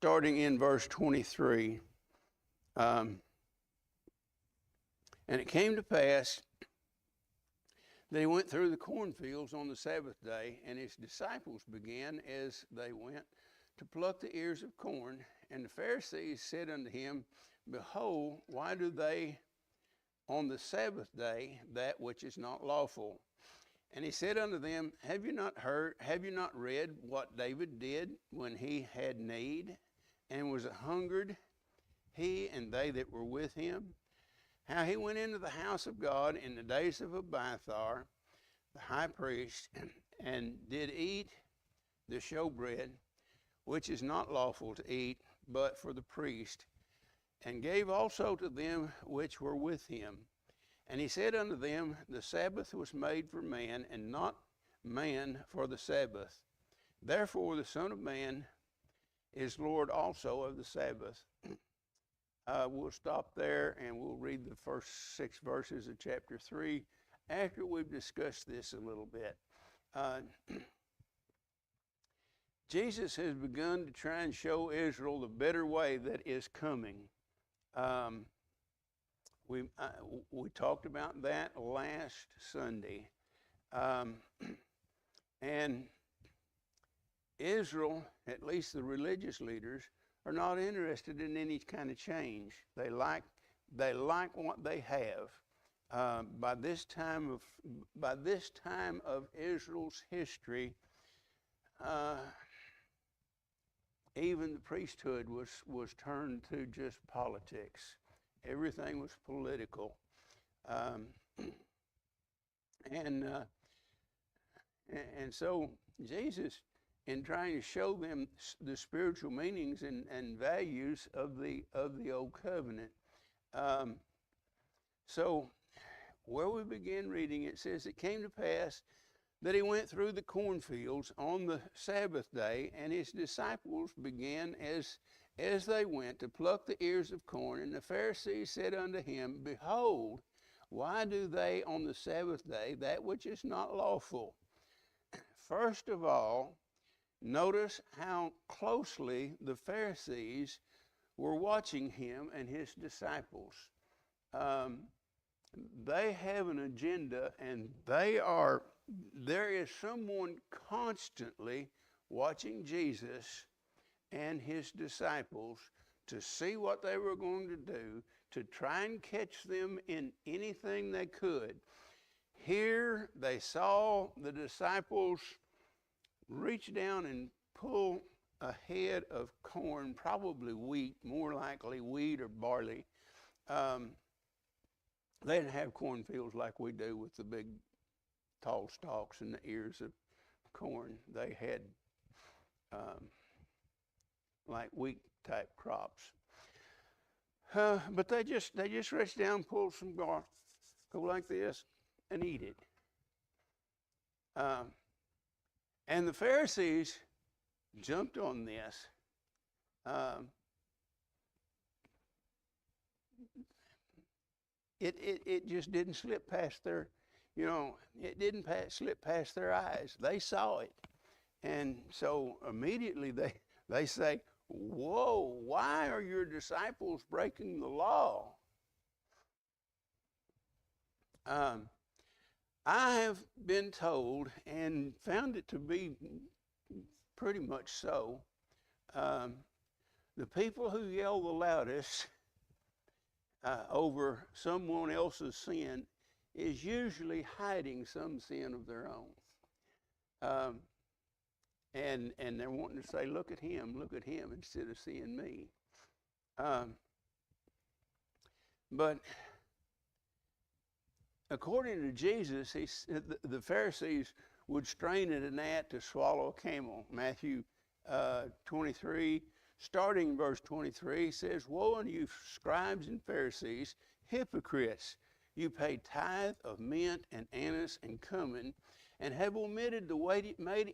starting in verse 23. And it came to pass that he went through the cornfields on the Sabbath day, and his disciples began as they went to pluck the ears of corn. And the Pharisees said unto him, Behold, why do they on the Sabbath day that which is not lawful? And he said unto them, Have you not read what David did when he had need, and was hungered, he and they that were with him? How he went into the house of God in the days of Abiathar, the high priest, and did eat the showbread, which is not lawful to eat, but for the priest, and gave also to them which were with him. And he said unto them, The Sabbath was made for man, and not man for the Sabbath. Therefore the Son of Man is Lord also of the Sabbath. We'll stop there and we'll read the first 6 verses of chapter 3 after we've discussed this a little bit. Jesus has begun to try and show Israel the better way that is coming. We talked about that last Sunday. And Israel, at least the religious leaders, are not interested in any kind of change. They like what they have. By this time of Israel's history, even the priesthood was turned to just politics. Everything was political, and so Jesus, in trying to show them the spiritual meanings and values of the old covenant. So where we begin reading, it says, It came to pass that he went through the cornfields on the Sabbath day, and his disciples began as they went to pluck the ears of corn. And the Pharisees said unto him, Behold, why do they on the Sabbath day that which is not lawful? First of all, notice how closely the Pharisees were watching him and his disciples. They have an agenda, and there is someone constantly watching Jesus and his disciples to see what they were going to do, to try and catch them in anything they could. Here they saw the disciples reach down and pull a head of corn, probably wheat, more likely wheat or barley. They didn't have cornfields like we do with the big tall stalks and the ears of corn. They had like wheat type crops. But they just reach down, pull some garlic, go like this, and eat it. And the Pharisees jumped on this. It just didn't slip past their, it didn't slip past their eyes. They saw it. And so immediately they say, Whoa, why are your disciples breaking the law? I have been told, and found it to be pretty much so, the people who yell the loudest over someone else's sin is usually hiding some sin of their own. And they're wanting to say, look at him, instead of seeing me. But according to Jesus, the Pharisees would strain at a gnat to swallow a camel. Matthew 23, starting in verse 23, says, Woe unto you, scribes and Pharisees, hypocrites! You pay tithe of mint and anise and cumin, and have omitted the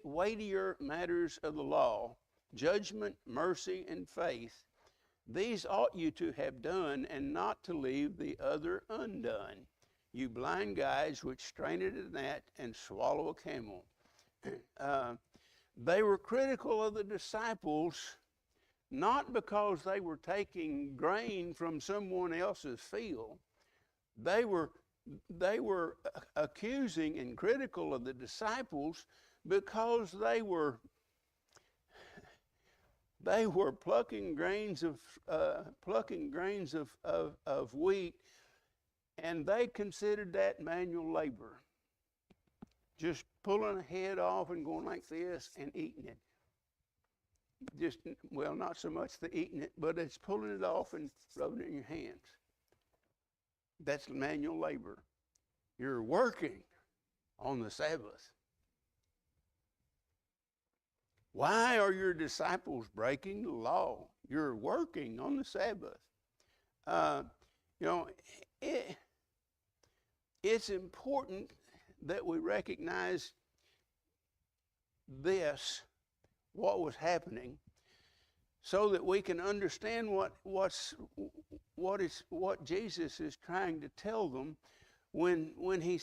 weightier matters of the law, judgment, mercy, and faith. These ought you to have done, and not to leave the other undone. You blind guides, which strain at a gnat and swallow a camel. They were critical of the disciples not because they were taking grain from someone else's field. They were accusing and critical of the disciples because they were plucking grains of wheat, and they considered that manual labor. Just pulling a head off and going like this and eating it. Not so much the eating it, but it's pulling it off and rubbing it in your hands. That's manual labor. You're working on the Sabbath. Why are your disciples breaking the law? You're working on the Sabbath. It's important that we recognize what was happening, so that we can understand what Jesus is trying to tell them when he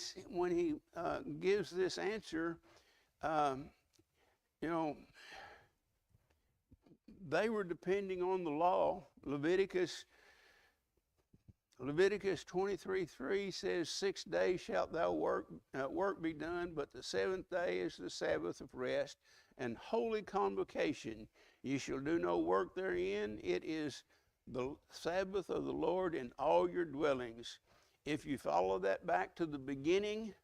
gives this answer. They were depending on the law. Leviticus 23:3 says, 6 days shalt thou work be done, but the seventh day is the Sabbath of rest and holy convocation. You shall do no work therein. It is the Sabbath of the Lord in all your dwellings. If you follow that back to the beginning,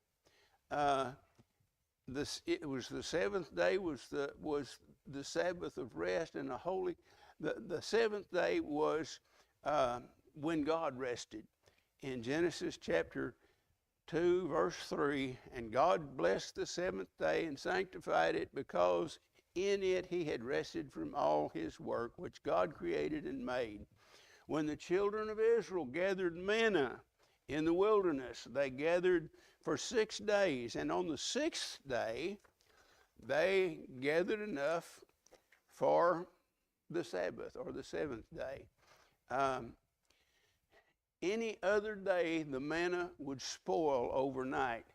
it was the seventh day was the Sabbath of rest and the seventh day was when God rested. In Genesis chapter 2, verse 3, and God blessed the seventh day and sanctified it, because in it he had rested from all his work which God created and made. When the children of Israel gathered manna in the wilderness, they gathered for 6 days, and on the sixth day they gathered enough for the Sabbath, or the seventh day. Any other day, the manna would spoil overnight,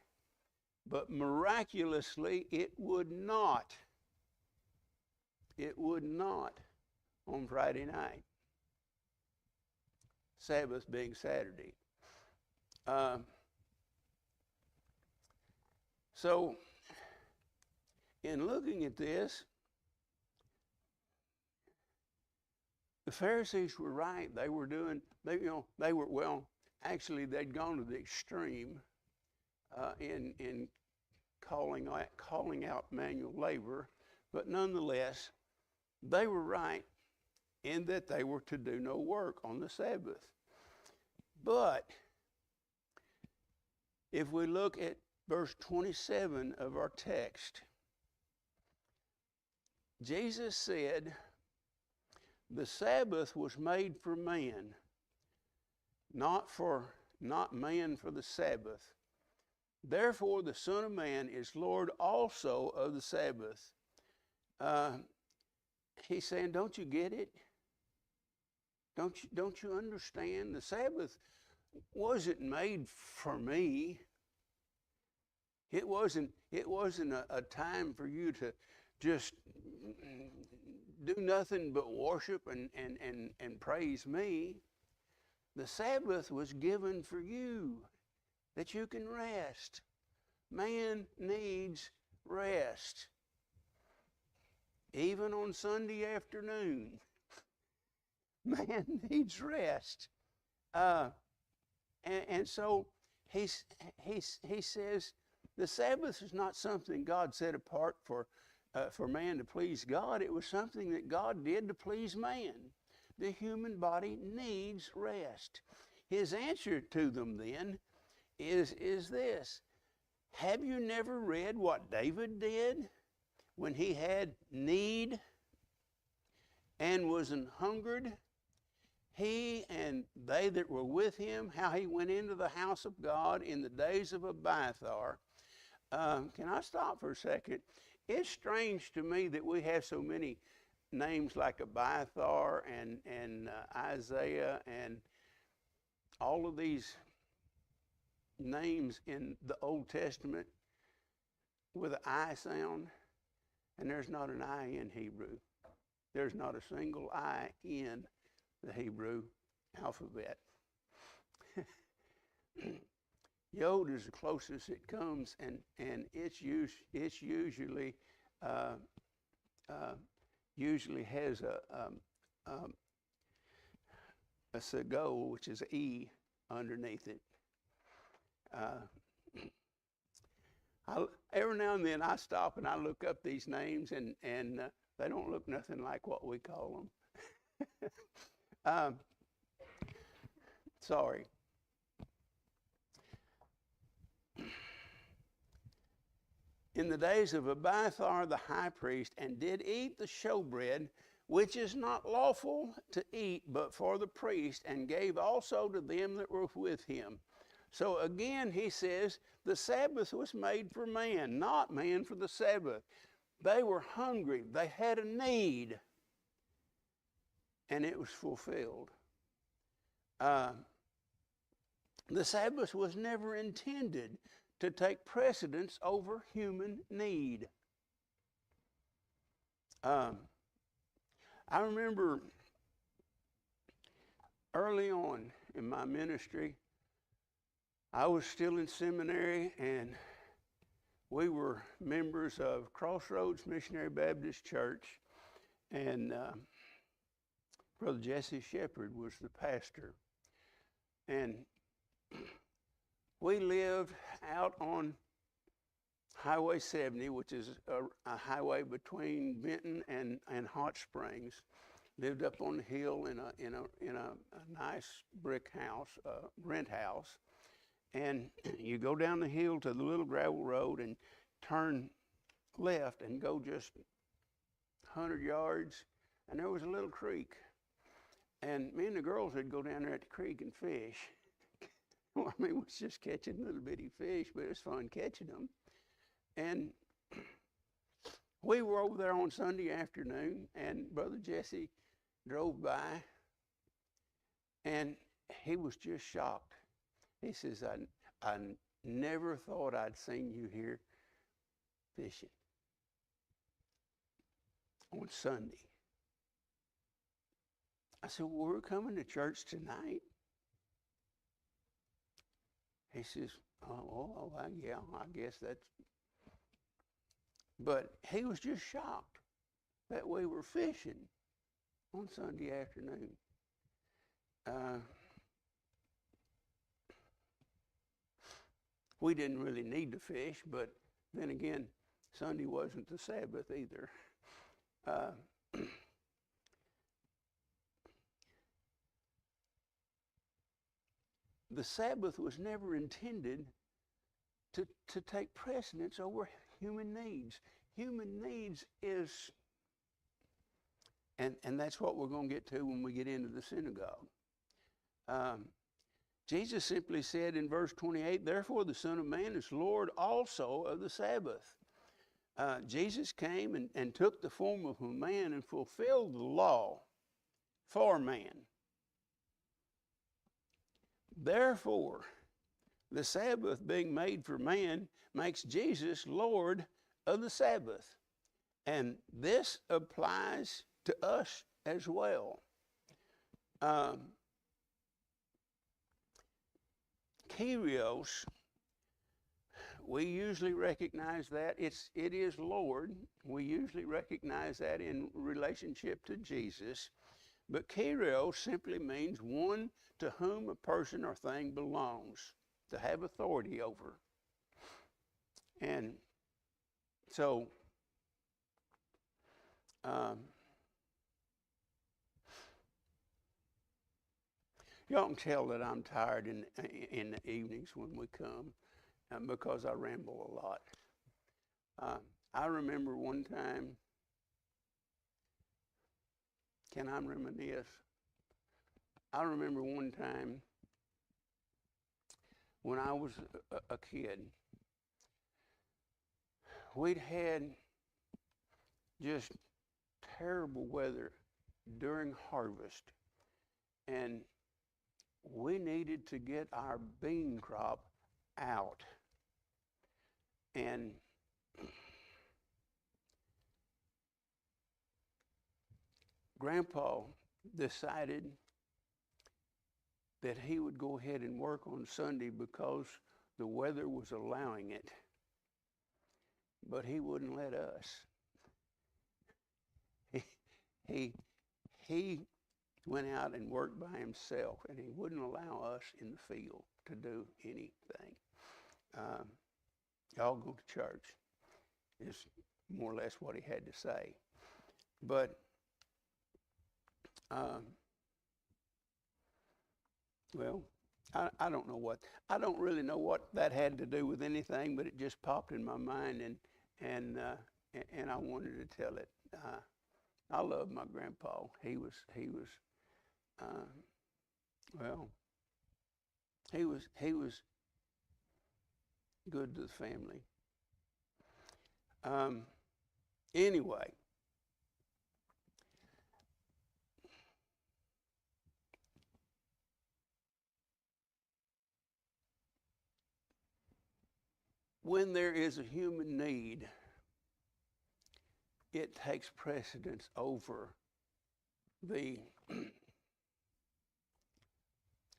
but miraculously it would not. It would not on Friday night, Sabbath being Saturday. So, in looking at this, the Pharisees were right. Actually, they'd gone to the extreme in calling out manual labor, but nonetheless, they were right in that they were to do no work on the Sabbath. But if we look at verse 27 of our text, Jesus said, the Sabbath was made for man, not man for the Sabbath. Therefore, the Son of Man is Lord also of the Sabbath. He's saying, don't you get it? Don't you understand? The Sabbath wasn't made for me. It wasn't a time for you to just do nothing but worship and praise me. The Sabbath was given for you, that you can rest. Man needs rest. Even on Sunday afternoon, man needs rest. And so he says the Sabbath is not something God set apart for man to please God. It was something that God did to please man. The human body needs rest. His answer to them then is this: have you never read what David did when he had need and was an hungered? He and they that were with him, how he went into the house of God in the days of Abiathar. Can I stop for a second? It's strange to me that we have so many names like Abiathar and Isaiah and all of these names in the Old Testament with an I sound, and there's not an I in Hebrew. There's not a single I in the Hebrew alphabet. Yod is the closest it comes, and it's usually usually has a sagol, which is E, underneath it. Every now and then I stop and I look up these names, and they don't look nothing like what we call them. Sorry. In the days of Abiathar the high priest, and did eat the showbread, which is not lawful to eat but for the priest, and gave also to them that were with him. So again, he says, the Sabbath was made for man, not man for the Sabbath. They were hungry. They had a need, and it was fulfilled. The Sabbath was never intended to take precedence over human need. I remember early on in my ministry, I was still in seminary, and we were members of Crossroads Missionary Baptist Church, and Brother Jesse Shepherd was the pastor. And we lived out on Highway 70, which is a highway between Benton and Hot Springs. Lived up on the hill in a nice brick house, rent house. And you go down the hill to the little gravel road and turn left and go just 100 yards, and there was a little creek. And me and the girls would go down there at the creek and fish. Well, I mean, it was just catching little bitty fish, but it was fun catching them. And we were over there on Sunday afternoon, and Brother Jesse drove by, and he was just shocked. He says, I never thought I'd seen you here fishing on Sunday. I said, well, we're coming to church tonight. He says, oh, yeah, I guess that's. But he was just shocked that we were fishing on Sunday afternoon. We didn't really need to fish, but then again, Sunday wasn't the Sabbath either. The Sabbath was never intended to take precedence over human needs. Human needs is, and that's what we're going to get to when we get into the synagogue. Jesus simply said in verse 28, therefore the Son of Man is Lord also of the Sabbath. Jesus came and took the form of a man and fulfilled the law for man. Therefore, the Sabbath being made for man makes Jesus Lord of the Sabbath. And this applies to us as well. Kyrios, we usually recognize that it is Lord. We usually recognize that in relationship to Jesus. But Kyrios simply means one to whom a person or thing belongs, to have authority over. And so, y'all can tell that I'm tired in the evenings when we come because I ramble a lot. I remember one time, can I reminisce? I remember one time when I was a kid, we'd had just terrible weather during harvest, and we needed to get our bean crop out. And Grandpa decided that he would go ahead and work on Sunday because the weather was allowing it, but he wouldn't let us. He went out and worked by himself, and he wouldn't allow us in the field to do anything. Y'all go to church is more or less what he had to say. But well, I don't know what, I don't really know what that had to do with anything, but it just popped in my mind, and I wanted to tell it. I love my grandpa. He was good to the family. Anyway, when there is a human need, it takes precedence over the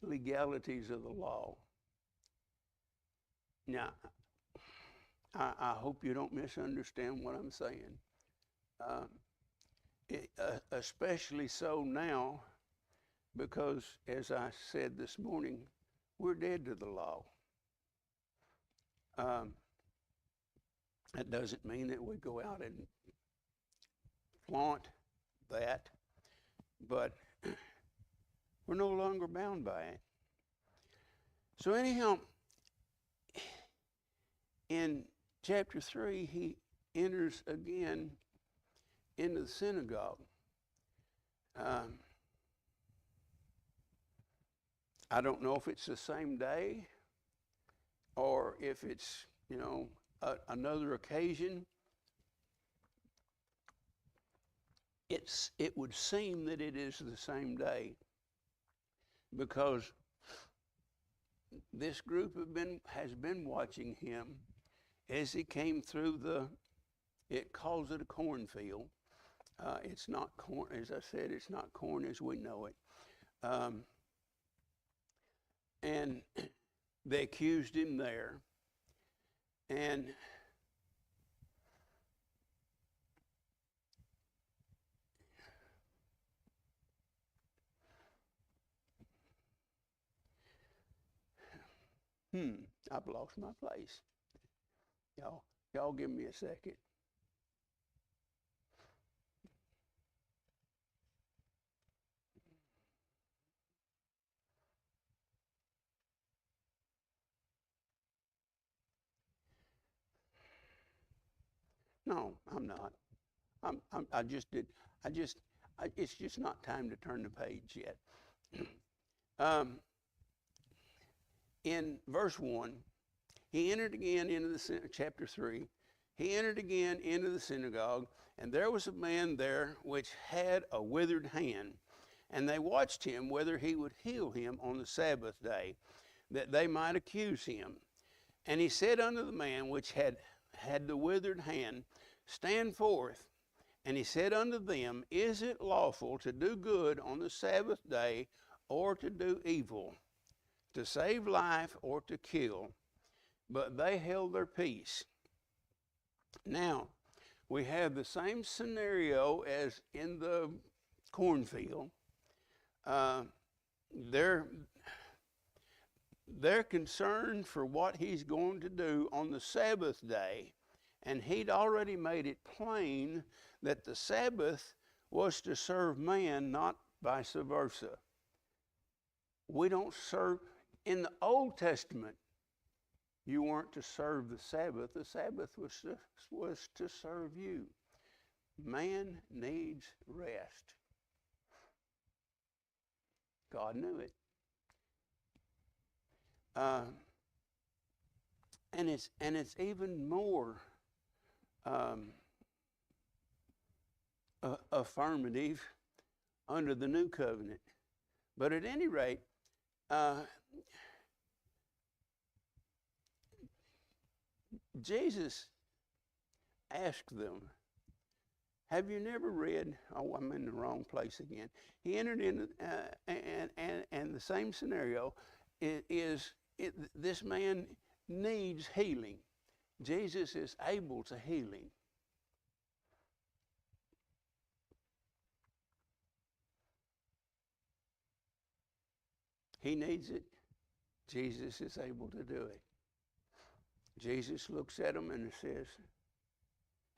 legalities of the law. Now, I hope you don't misunderstand what I'm saying. Especially so now, because as I said this morning, we're dead to the law. That doesn't mean that we go out and flaunt that, but we're no longer bound by it. So anyhow, in chapter 3, he enters again into the synagogue. I don't know if it's the same day or if it's, another occasion. It would seem that it is the same day, because this group has been watching him as he came through it calls it a cornfield. It's not corn, as I said, it's not corn as we know it. And they accused him there. And I've lost my place. Y'all give me a second. No, I'm not. It's just not time to turn the page yet. In verse 1, he entered again into chapter 3, he entered again into the synagogue, and there was a man there which had a withered hand. And they watched him whether he would heal him on the Sabbath day, that they might accuse him. And he said unto the man which had the withered hand, Stand forth. And he said unto them, Is it lawful to do good on the Sabbath day, or to do evil, to save life or to kill? But they held their peace. Now, we have the same scenario as in the cornfield. They're concerned for what he's going to do on the Sabbath day. And he'd already made it plain that the Sabbath was to serve man, not vice versa. We don't serve. In the Old Testament, you weren't to serve the Sabbath. The Sabbath was to serve you. Man needs rest. God knew it. And it's even more affirmative under the new covenant. But at any rate, Jesus asked them, Have you never read? Oh, I'm in the wrong place again. He entered in, and the same scenario is this man needs healing. Jesus is able to heal him. He needs it. Jesus is able to do it. Jesus looks at him and says,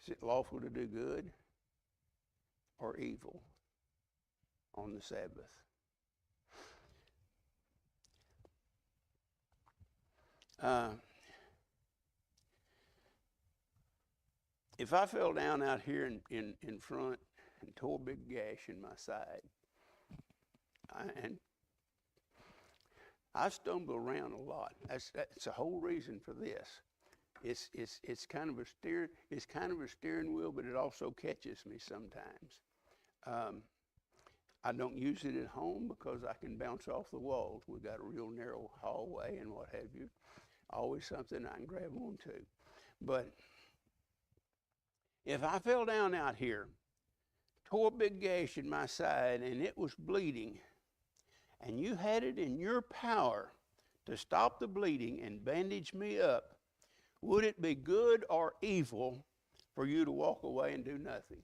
is it lawful to do good or evil on the Sabbath? If I fell down out here in front and tore a big gash in my side, and I stumble around a lot. That's the whole reason for this. It's kind of a steering wheel, but it also catches me sometimes. I don't use it at home because I can bounce off the walls. We've got a real narrow hallway and what have you. Always something I can grab onto. But if I fell down out here, tore a big gash in my side, and it was bleeding, and you had it in your power to stop the bleeding and bandage me up, would it be good or evil for you to walk away and do nothing?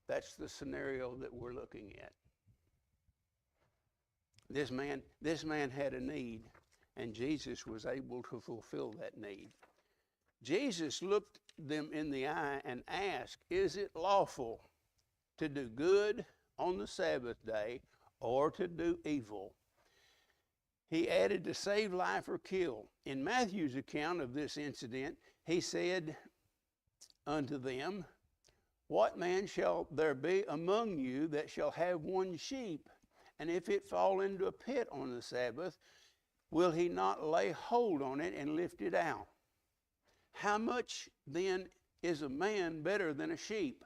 That's the scenario that we're looking at. This man had a need, and Jesus was able to fulfill that need. Jesus looked them in the eye and asked, is it lawful to do good on the Sabbath day or to do evil? He added, to save life or kill. In Matthew's account of this incident, he said unto them, what man shall there be among you that shall have one sheep, and if it fall into a pit on the Sabbath, will he not lay hold on it and lift it out? How much then is a man better than a sheep?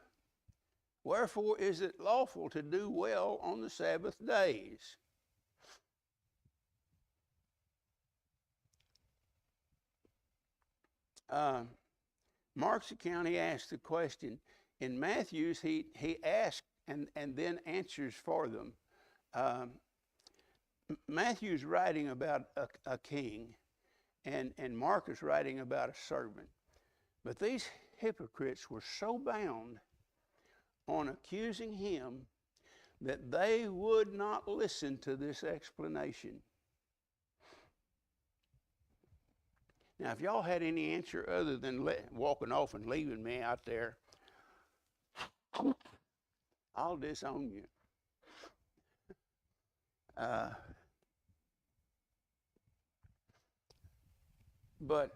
Wherefore is it lawful to do well on the Sabbath days? Mark's account, he asked the question. In Matthew's, he asked and then answers for them. Matthew's writing about a king, and Mark is writing about a servant. But these hypocrites were so bound on accusing him that they would not listen to this explanation. Now, if y'all had any answer other than walking off and leaving me out there, I'll disown you. But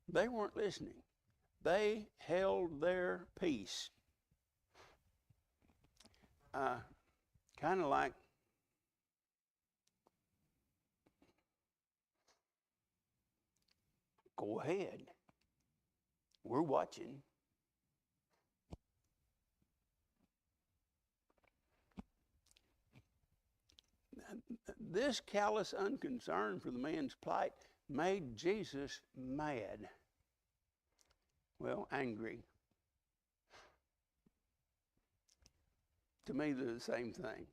they weren't listening. They held their peace. Kind of like go ahead. We're watching. This callous unconcern for the man's plight made Jesus mad. Well, angry. To me, they're the same thing.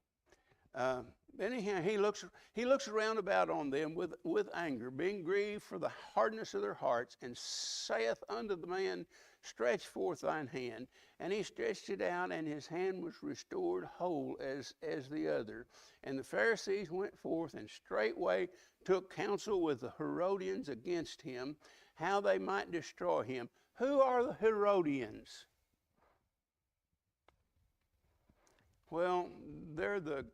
Anyhow, he looks around about on them with anger, being grieved for the hardness of their hearts, and saith unto the man, stretch forth thine hand. And he stretched it out, and his hand was restored whole as the other. And the Pharisees went forth and straightway took counsel with the Herodians against him, how they might destroy him. Who are the Herodians? Well, they're the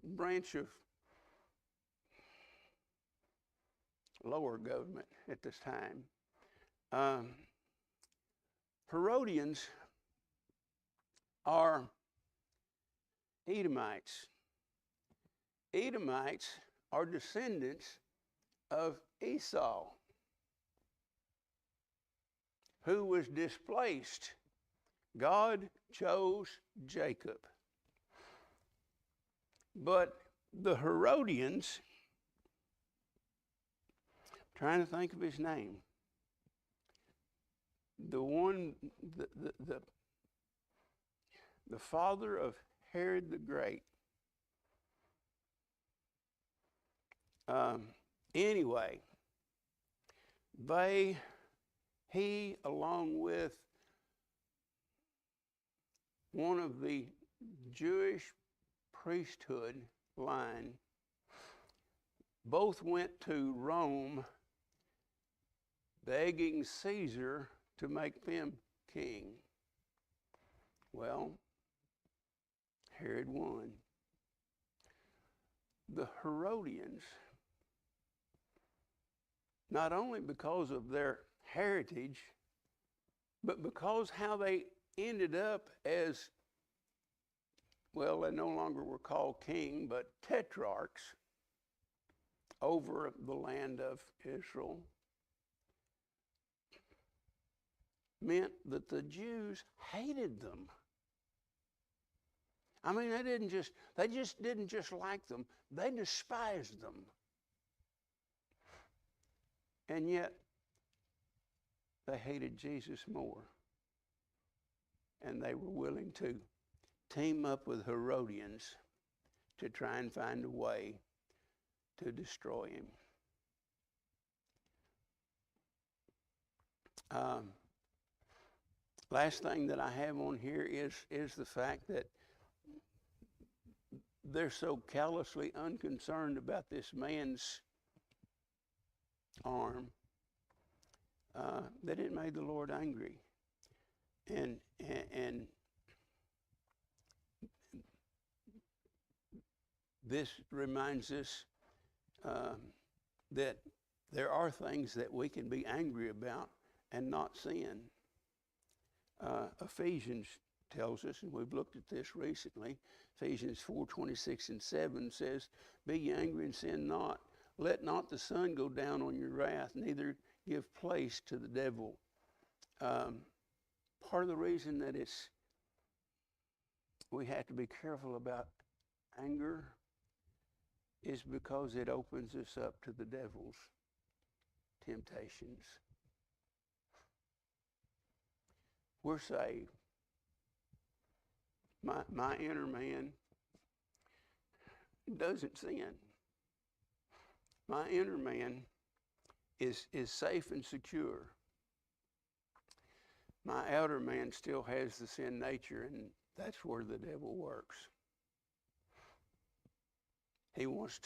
branch of lower government at this time. Herodians are Edomites. Edomites are descendants of Esau, who was displaced. God chose Jacob. But the Herodians Trying to think of his name. The one, the father of Herod the Great. Anyway, he along with one of the Jewish priesthood line, both went to Rome begging Caesar to make them king. Well, Herod won. The Herodians, not only because of their heritage, but because how they ended up as, well, they no longer were called king, but tetrarchs over the land of Israel, meant that the Jews hated them. I mean, they just didn't just like them, they despised them. And yet, they hated Jesus more. And they were willing to team up with Herodians to try and find a way to destroy him. Last thing that I have on here is the fact that they're so callously unconcerned about this man's arm that it made the Lord angry. And this reminds us that there are things that we can be angry about and not sin. Ephesians tells us, and we've looked at this recently, Ephesians 4:26-7 says, "Be ye angry and sin not. Let not the sun go down on your wrath, neither give place to the devil." Part of the reason that we have to be careful about anger is because it opens us up to the devil's temptations. We're saved. My inner man doesn't sin. My inner man is safe and secure. My outer man still has the sin nature, and that's where the devil works. He wants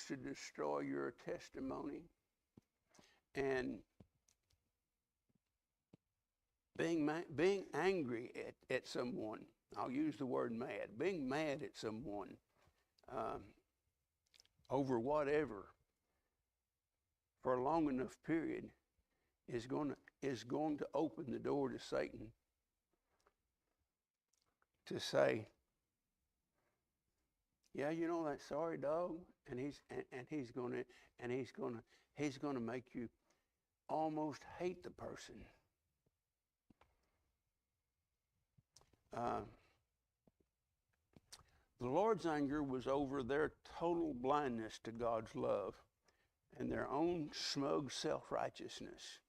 to destroy your testimony. And being angry at someone, I'll use the word mad, being mad at someone over whatever for a long enough period is going to open the door to Satan to say, "Yeah, you know that sorry dog," and he's going to make you almost hate the person. The Lord's anger was over their total blindness to God's love and their own smug self-righteousness.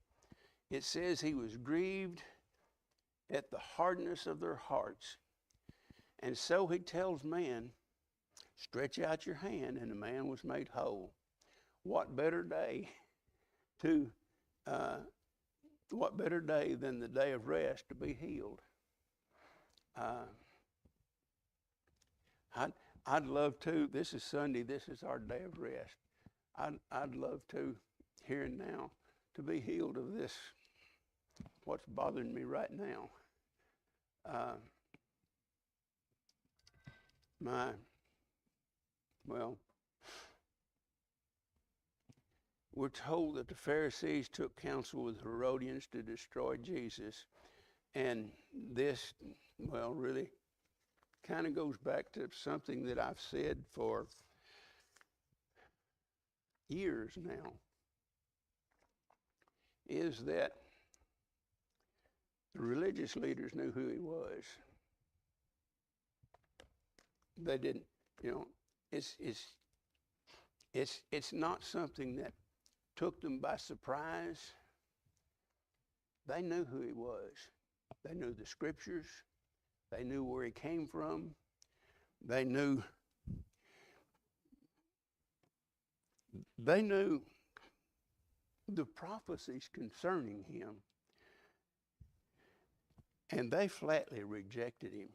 It says he was grieved at the hardness of their hearts. And so he tells man, "Stretch out your hand," and the man was made whole. What better day than the day of rest to be healed? I'd love to. This is Sunday. This is our day of rest. I'd love to, here and now, to be healed of this, what's bothering me right now. We're told that the Pharisees took counsel with Herodians to destroy Jesus. And this, really kind of goes back to something that I've said for years now, is that the religious leaders knew who he was. They didn't, it's not something that took them by surprise. They knew who he was. They knew the scriptures. They knew where he came from. They knew the prophecies concerning him. And they flatly rejected him.